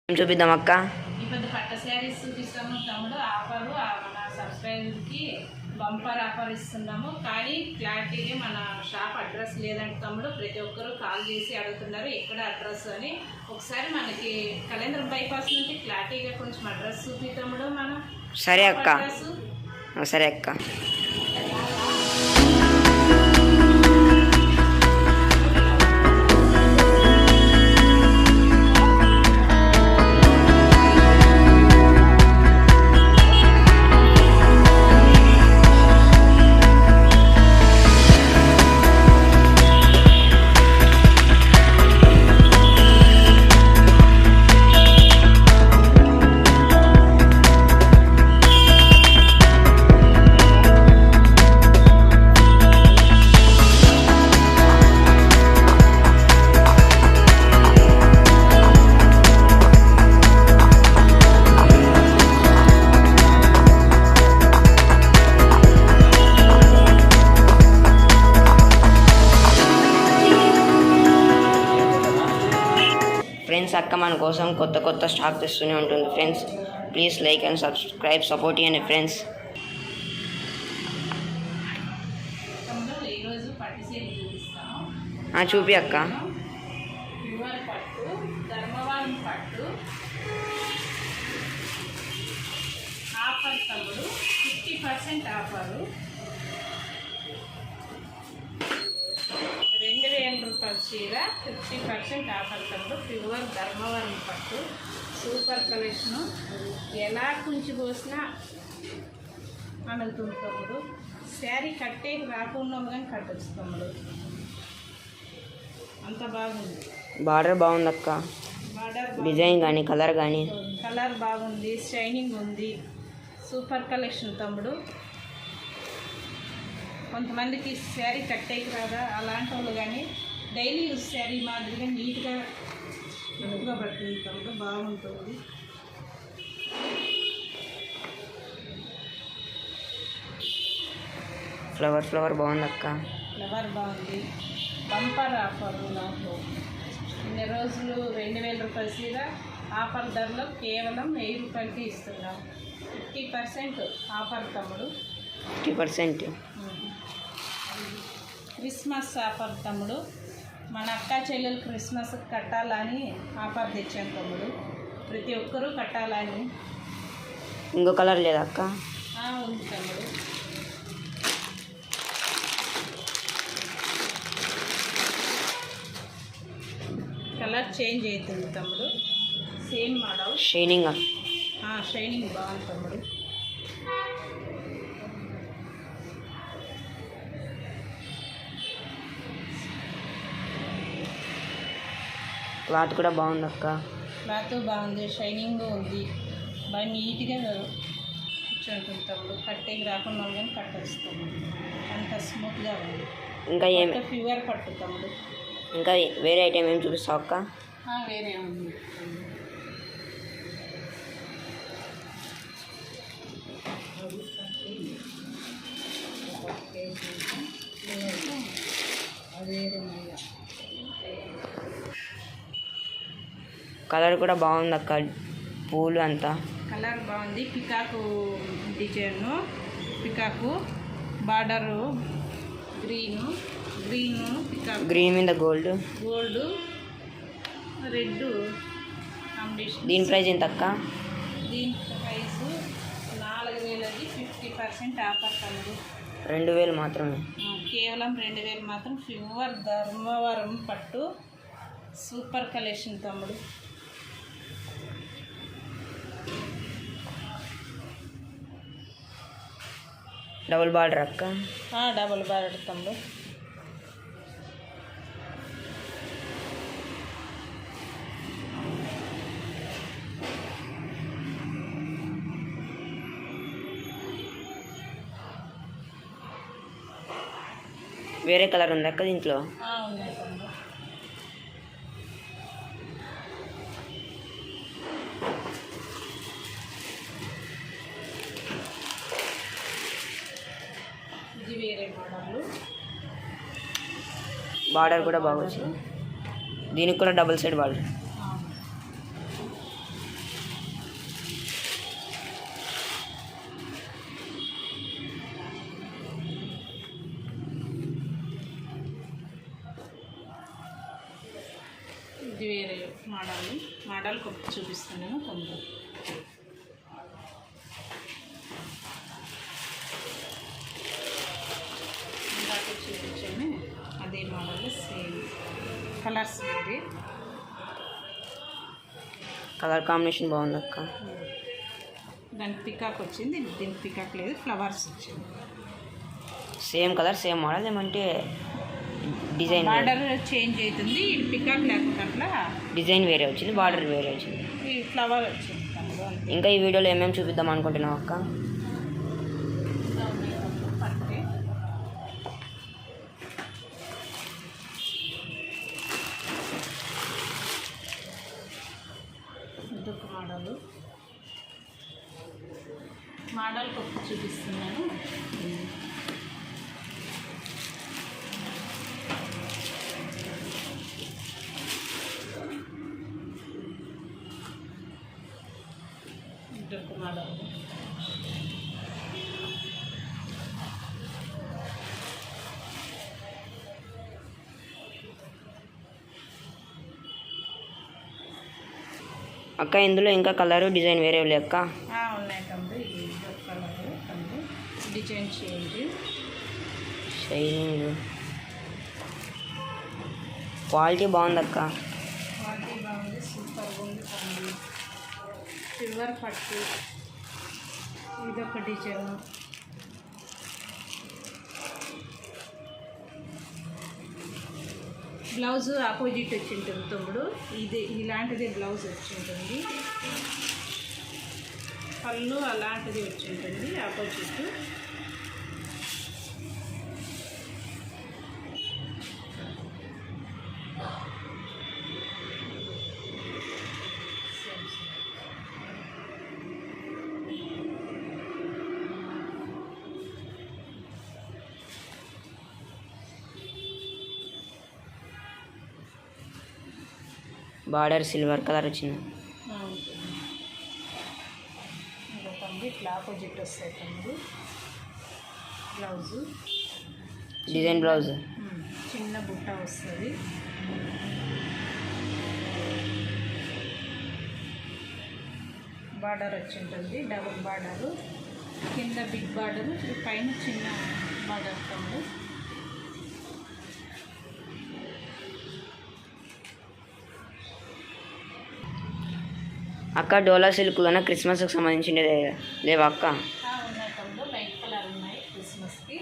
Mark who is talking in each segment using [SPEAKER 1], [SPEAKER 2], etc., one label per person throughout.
[SPEAKER 1] చూపిద్దాం అక్క.
[SPEAKER 2] ఇప్పుడు పట్ట శారీస్ చూపిస్తాము తమ్ముడు. ఆఫర్ మన సబ్స్క్రైబర్కి బంపర్ ఆఫర్ ఇస్తున్నాము. కానీ క్లారిటీగా మన షాప్ అడ్రస్ లేదంటే తమ్ముడు ప్రతి ఒక్కరు కాల్ చేసి అడుగుతున్నారు ఎక్కడ అడ్రస్ అని. ఒకసారి మనకి కళ్యాణం బైపాస్ నుండి క్లారిటీగా కొంచెం అడ్రస్ చూపి తమ్ముడు. మనం
[SPEAKER 1] సరే అక్క, సరే అక్క. ఫ్రెండ్స్, అక్క మన కోసం కొత్త కొత్త స్టాక్ తెస్తూనే ఉంటుంది friends. Please like and subscribe, support చేయండి ఫ్రెండ్స్. చూపి అక్క.
[SPEAKER 2] ఆఫర్ తమ్ముడు 50% ఆఫరు. 2000 రూపాయల చీర 50% ఆఫర్ తమ్ముడు. ప్యూర్ ధర్మవరం పట్టు సూపర్ కలెక్షను. ఎలా కుంచి పోసినా అనుతుంది తమ్ముడు. శారీ కట్టేకి రాకుండా కానీ కట్టచ్చు తమ్ముడు. అంత బాగుంది.
[SPEAKER 1] బార్డర్ బాగుంది అక్క.
[SPEAKER 2] బార్డర్
[SPEAKER 1] డిజైన్ కానీ కలర్
[SPEAKER 2] బాగుంది. షైనింగ్ ఉంది. సూపర్ కలెక్షన్ తమ్ముడు. కొంతమందికి శారీ కట్టేకి రాదా అలాంటి వాళ్ళు కానీ డైలీ యూజ్ శారీ మాదిరిగా నీట్గా మెరుగుగా పడుతుంది తమ్ముడు. బాగుంటుంది.
[SPEAKER 1] ఫ్లవర్ బాగుంది అక్క.
[SPEAKER 2] ఫ్లవర్ బాగుంది. బంపర్ ఆఫర్ నాకు ఇన్ని రోజులు 2000 రూపాయల చీర ఆఫర్ ధరలో కేవలం 1000 రూపాయలకి ఇస్తున్నాం. 50% ఆఫర్ తమ్ముడు.
[SPEAKER 1] 50%
[SPEAKER 2] క్రిస్మస్ ఆఫర్ తమ్ముడు. మన అక్క చెల్లెలు క్రిస్మస్ కట్టాలని ఆఫర్ తెచ్చాను తమ్ముడు. ప్రతి ఒక్కరూ కట్టాలని.
[SPEAKER 1] ఇంకో కలర్ లేదా అక్క?
[SPEAKER 2] ఉంది తమ్ముడు. కలర్ చేంజ్ అవుతుంది తమ్ముడు. Same model.
[SPEAKER 1] షైనింగ్
[SPEAKER 2] బాగుంది తమ్ముడు.
[SPEAKER 1] క్లాత్ కూడా బాగుంది అక్క.
[SPEAKER 2] క్లాత్ బాగుంది. షైనింగ్ ఉంది. బాగా నీట్గా కూర్చుంటుంది తమ్ముడు. కట్టేకి రాకుండా కానీ కట్టేస్తాము. అంత స్మూత్గా ఉంది.
[SPEAKER 1] ఇంకా ఏమి
[SPEAKER 2] ప్యూర్ పట్టు తమ్ముడు.
[SPEAKER 1] ఇంకా వేరే ఐటమ్ ఏం చూపిస్తావు అక్క?
[SPEAKER 2] వేరే ఉంది.
[SPEAKER 1] కలర్ కూడా బాగుంది అక్క. పూలు అంతా
[SPEAKER 2] కలర్ బాగుంది. Peacock design. Peacock border green peacock.
[SPEAKER 1] Green మీద గోల్డ్
[SPEAKER 2] రెడ్ కాంబినేషన్.
[SPEAKER 1] దీని ప్రైస్ ఎంత అక్క?
[SPEAKER 2] దీని ప్రైస్ 4000. 50% ఆఫర్ తమ్ముడు.
[SPEAKER 1] 2000 మాత్రమే.
[SPEAKER 2] కేవలం 2000 మాత్రం. ప్యూర్ ధర్మవరం పట్టు సూపర్ కలెక్షన్ తమ్ముడు.
[SPEAKER 1] డబుల్ బార్డర్ అక్క?
[SPEAKER 2] డబుల్ బార్డర్ తమ్ముడు.
[SPEAKER 1] వేరే కలర్ ఉంది అక్క దీంట్లో?
[SPEAKER 2] ఉన్నాయి తమ్ముడు. ఇది వేరే మోడల్.
[SPEAKER 1] బార్డర్ కూడా బాగా వచ్చింది. దీనికి కూడా డబుల్ సైడ్ బార్డర్.
[SPEAKER 2] మోడల్ చూపిస్తున్నాను తమ్ముడు. ఇందాక చూపించాను అదే మోడల్, సేమ్ కలర్స్ ఇది.
[SPEAKER 1] కలర్ కాంబినేషన్ బాగుంది అక్క.
[SPEAKER 2] దానికి పికాక్ వచ్చింది, దీనికి పికాక్ లేదు, ఫ్లవర్స్ వచ్చింది.
[SPEAKER 1] సేమ్ కలర్ సేమ్ మోడల్, ఏమంటే డిజైన్
[SPEAKER 2] బార్డర్ చేంజ్ అవుతుంది. ఇది పికాక్ లేకుండా అట్లా
[SPEAKER 1] డిజైన్ వేరే వచ్చింది, బార్డర్ వేరే వచ్చింది,
[SPEAKER 2] ఈ ఫ్లవర్ వచ్చింది.
[SPEAKER 1] ఇంకా ఈ వీడియోలో ఏమేమి చూపిద్దాం అనుకుంటున్నావు అక్క?
[SPEAKER 2] పట్టే ఇదొక మోడల్ కొత్త చూపిస్తున్నాను. ఇదొక మోడల్.
[SPEAKER 1] అక్క ఇందులో ఇంకా కలరు డిజైన్ వేరే అక్క?
[SPEAKER 2] ఉన్నాయి తమ్ముడు. ఇదొక కలర్ తమ్ముడు, డిజైన్ చేంజ్,
[SPEAKER 1] షైనింగ్, క్వాలిటీ బాగుంది అక్క.
[SPEAKER 2] క్వాలిటీ బాగుంది, సూపర్గా ఉంది తమ్ముడు. సిల్వర్ పట్టు, ఇదొక డిజైన్. బ్లౌజ్ ఆపోజిట్ వచ్చి ఉంటుంది తమ్ముడు. ఇది ఇలాంటిది బ్లౌజ్ వచ్చి ఉంటుంది, పళ్ళు అలాంటిది వచ్చి ఉంటుంది ఆపోజిట్.
[SPEAKER 1] బార్డర్ సిల్వర్ కలర్ వచ్చింది.
[SPEAKER 2] ఇంకా తమ్ముడు ఇట్లా ఆపోజిట్ వస్తాయి తమ్ముడు. బ్లౌజు
[SPEAKER 1] డిజైన్ బ్లౌజ్,
[SPEAKER 2] చిన్న బుట్ట వస్తుంది. బార్డర్ వచ్చి ఉంటుంది, డబుల్ బార్డరు, కింద బిగ్ బార్డరు, పైన చిన్న బార్డర్ తమ్ముడు.
[SPEAKER 1] అక్క డోలా సిల్క్లోనే క్రిస్మస్కి సంబంధించింది లేవా అక్క?
[SPEAKER 2] ఉన్నాయి తమ్ముడు, లైట్ కలర్ ఉన్నాయి క్రిస్మస్కి.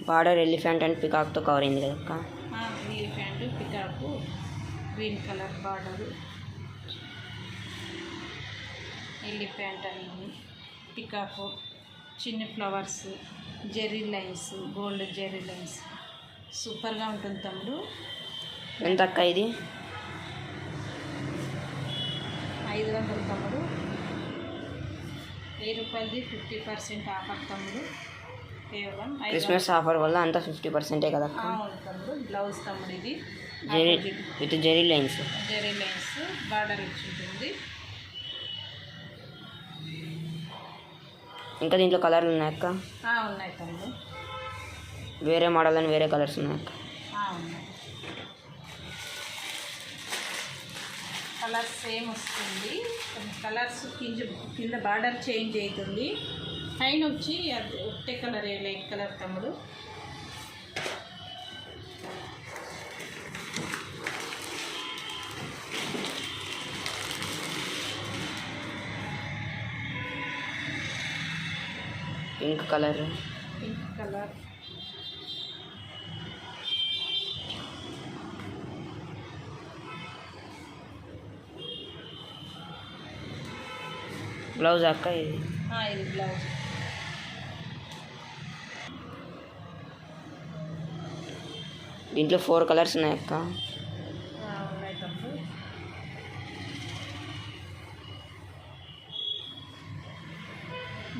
[SPEAKER 1] బార్డర్ ఎలిఫెంట్ అండ్ పికాక్తో కవర్ అయింది కదా అక్క?
[SPEAKER 2] Elephant, peacock, green colour border, elephant అని పికాకు, చిన్న flowers, Jerry lines, gold Jerry lines, సూపర్గా ఉంటుంది తమ్ముడు.
[SPEAKER 1] ఎంత అక్క ఇది?
[SPEAKER 2] 500 తమ్ముడు. 1000 రూపాయలది 50% ఆఫర్ తమ్ముడు. కేవలం
[SPEAKER 1] క్రిస్మస్ ఆఫర్ వల్ల అంతా 50% కదా అక్క?
[SPEAKER 2] అవును తమ్ముడు. బ్లౌజ్ తమ్ముడు ఇది
[SPEAKER 1] with zari lines,
[SPEAKER 2] zari lines border ఇచ్చి ఉంటుంది.
[SPEAKER 1] ఇంకా దీంట్లో కలర్లు ఉన్నాయి అక్క?
[SPEAKER 2] ఉన్నాయి తమ్ముడు.
[SPEAKER 1] వేరే మోడల్ అని వేరే కలర్స్ ఉన్నాయి అక్క?
[SPEAKER 2] ఉన్నాయి. కలర్స్ సేమ్ వస్తుంది, కలర్స్ కింద బార్డర్ చేంజ్ అవుతుంది. పైన వచ్చి అది ఒకటే కలర్, లైట్ కలర్ తమ్ముడు.
[SPEAKER 1] Pink colour,
[SPEAKER 2] pink colour,
[SPEAKER 1] blouse అక్క ఇది.
[SPEAKER 2] ఇది బ్లౌజ్.
[SPEAKER 1] దీంట్లో 4 కలర్స్ ఉన్నాయి అక్క.
[SPEAKER 2] ఉన్నాయి తమ్ముడు.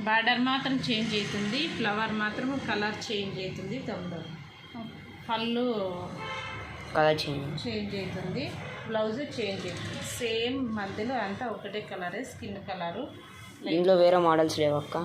[SPEAKER 2] బార్డర్ మాత్రం చేంజ్ అవుతుంది, ఫ్లవర్ మాత్రం కలర్ చేంజ్ అవుతుంది తమ్ముడు. పళ్ళు
[SPEAKER 1] కలర్ చేంజ్
[SPEAKER 2] అవుతుంది, బ్లౌజ్ చేంజ్ అవుతుంది. సేమ్ మధ్యలో అంతా ఒకటే కలరే, స్కిన్ కలరు.
[SPEAKER 1] ఇందులో వేరే మోడల్స్ లేవు అక్క?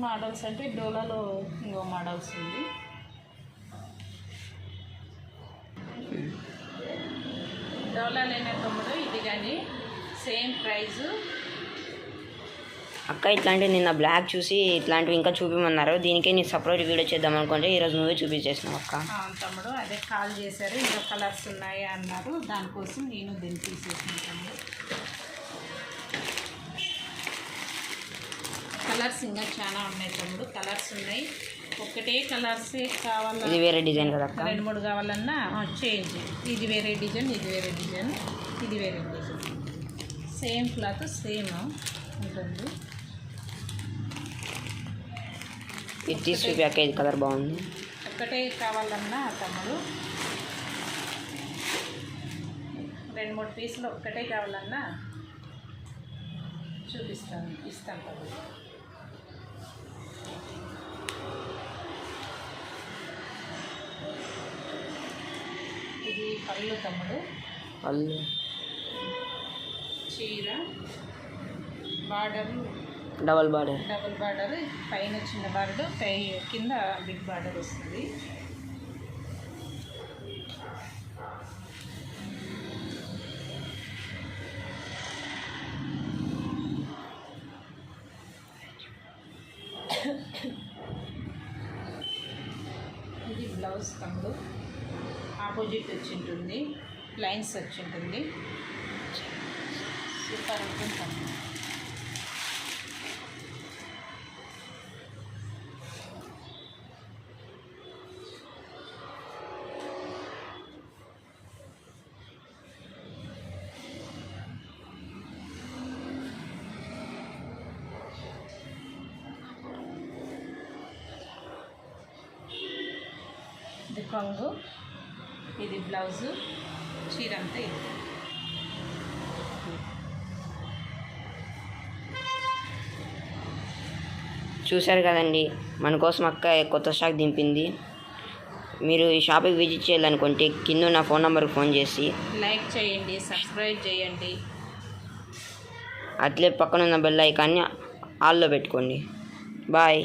[SPEAKER 2] మోడల్స్ అంటే డోలాలో ఇంకో మోడల్స్ ఉంది. డోలాలైన తమ్ముడు ఇది కానీ సేమ్ ప్రైజు
[SPEAKER 1] అక్క. ఇట్లాంటివి నిన్న బ్లాక్ చూసి ఇట్లాంటివి ఇంకా చూపించమన్నారు, దీనికే నేను సపరేట్ వీడియో చేద్దాం అనుకుంటే ఈరోజు నువ్వే చూపించేసినావు అక్క.
[SPEAKER 2] తమ్ముడు అదే కాల్ చేశారు, ఇంకా కలర్స్ ఉన్నాయి అన్నారు, దానికోసం నేను దీన్ని తీసేసాను తమ్ముడు. కలర్స్ ఇంకా చాలా ఉన్నాయి తమ్ముడు, కలర్స్ ఉన్నాయి. ఒకటే కలర్సే కావాలన్నా,
[SPEAKER 1] ఇది వేరే డిజైన్ కదా అక్క?
[SPEAKER 2] 2-3 కావాలన్నా చేంజ్. ఇది వేరే డిజైన్, ఇది వేరే డిజైన్, ఇది వేరే డిజైన్. సేమ్ క్లాత్ సేమ్ ఉంటుంది.
[SPEAKER 1] ఇది తీసి చూపాక ఇది కలర్ బాగుంది.
[SPEAKER 2] ఒక్కటే కావాలన్నా తమ్ముడు 2-3 పీసులు ఒక్కటే కావాలన్నా ఇస్తాను తమ్ముడు. ఇది పళ్ళు తమ్ముడు.
[SPEAKER 1] పళ్ళు
[SPEAKER 2] చీర బార్డర్
[SPEAKER 1] డబల్ బార్డర్,
[SPEAKER 2] పైన చిన్న బార్డర్, కింద బిగ్ బార్డర్ వస్తుంది. ఇది బ్లౌజ్ తమ్ముడు, ఆపోజిట్ వచ్చి ఉంటుంది, లైన్స్ వచ్చి ఉంటుంది. సూపర్ ఉంటుంది తమ్ముడు. ఇది కొంగు, ఇది బ్లౌజు, చీర అంతా ఇది.
[SPEAKER 1] చూశారు కదండి, మన కోసం అక్క కొత్త స్టాక్ దింపింది. మీరు ఈ షాప్కి విజిట్ చేయాలనుకుంటే కింద నా ఫోన్ నెంబర్కి ఫోన్ చేసి
[SPEAKER 2] లైక్ చేయండి, సబ్స్క్రైబ్ చేయండి.
[SPEAKER 1] అట్లే పక్కన ఉన్న బెల్ ఐకాన్ని ఆల్లో పెట్టుకోండి. బాయ్.